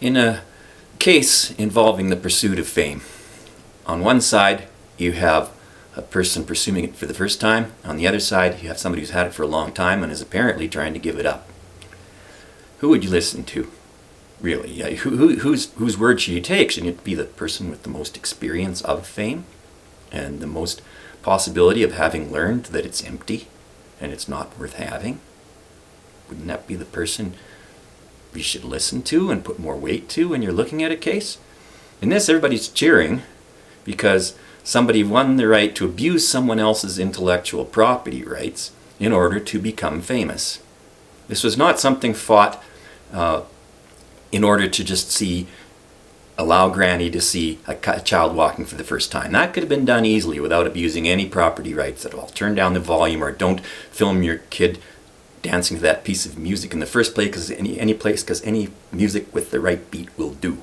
in a case involving the pursuit of fame. On one side, you have a person pursuing it for the first time. On the other side, you have somebody who's had it for a long time and is apparently trying to give it up. Who would you listen to? Really? Whose word should you take? Should it be the person with the most experience of fame and the most possibility of having learned that it's empty and it's not worth having? Wouldn't that be the person you should listen to and put more weight to when you're looking at a case? In this, everybody's cheering because somebody won the right to abuse someone else's intellectual property rights in order to become famous. This was not something fought in order to just allow Granny to see a child walking for the first time. That could have been done easily without abusing any property rights at all. Turn down the volume or don't film your kid dancing to that piece of music in the first place, because any music with the right beat will do.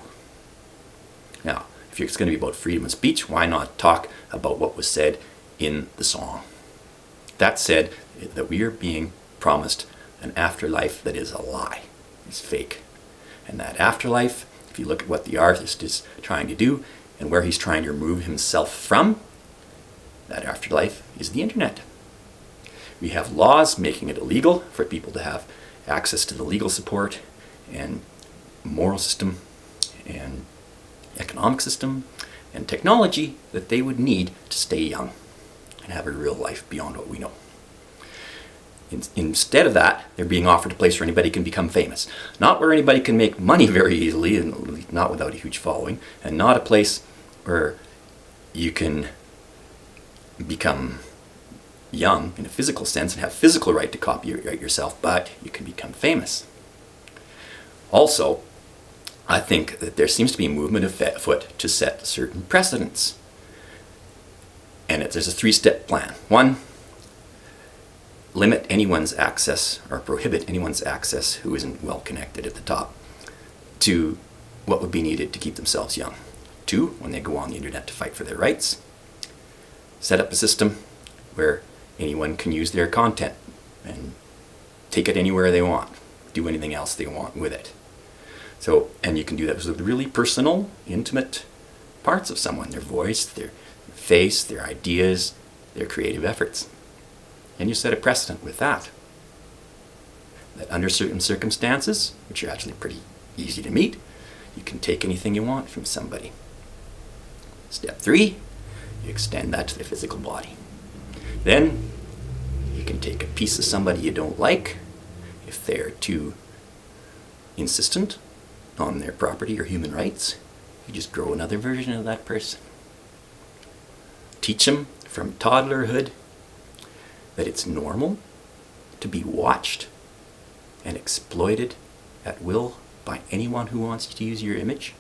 Now, if it's going to be about freedom of speech, why not talk about what was said in the song? That said, that we are being promised an afterlife that is a lie. It's fake. And that afterlife, if you look at what the artist is trying to do and where he's trying to remove himself from, that afterlife is the internet. We have laws making it illegal for people to have access to the legal support and moral system and economic system and technology that they would need to stay young and have a real life beyond what we know. Instead of that, they're being offered a place where anybody can become famous. Not where anybody can make money very easily, and not without a huge following, and not a place where you can become young in a physical sense and have physical right to copyright yourself, but you can become famous. Also, I think that there seems to be a movement afoot to set certain precedents. And there's a three-step plan. One, limit anyone's access or prohibit anyone's access who isn't well connected at the top to what would be needed to keep themselves young. Two, when they go on the internet to fight for their rights, set up a system where anyone can use their content and take it anywhere they want, do anything else they want with it. So, and you can do that with really personal, intimate parts of someone, their voice, their face, their ideas, their creative efforts. And you set a precedent with that. That under certain circumstances, which are actually pretty easy to meet, you can take anything you want from somebody. Step 3, you extend that to the physical body. Then you can take a piece of somebody you don't like if they're too insistent on their property or human rights. You just grow another version of that person. Teach them from toddlerhood that it's normal to be watched and exploited at will by anyone who wants to use your image.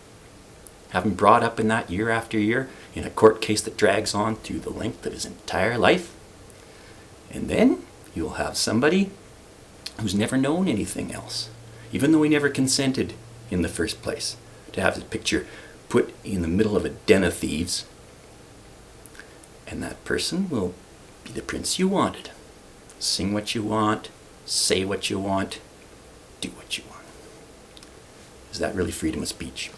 Have him brought up in that year after year in a court case that drags on through the length of his entire life. And then you'll have somebody who's never known anything else, even though he never consented in the first place, to have his picture put in the middle of a den of thieves. And that person will be the prince you wanted. Sing what you want, say what you want, do what you want. Is that really freedom of speech?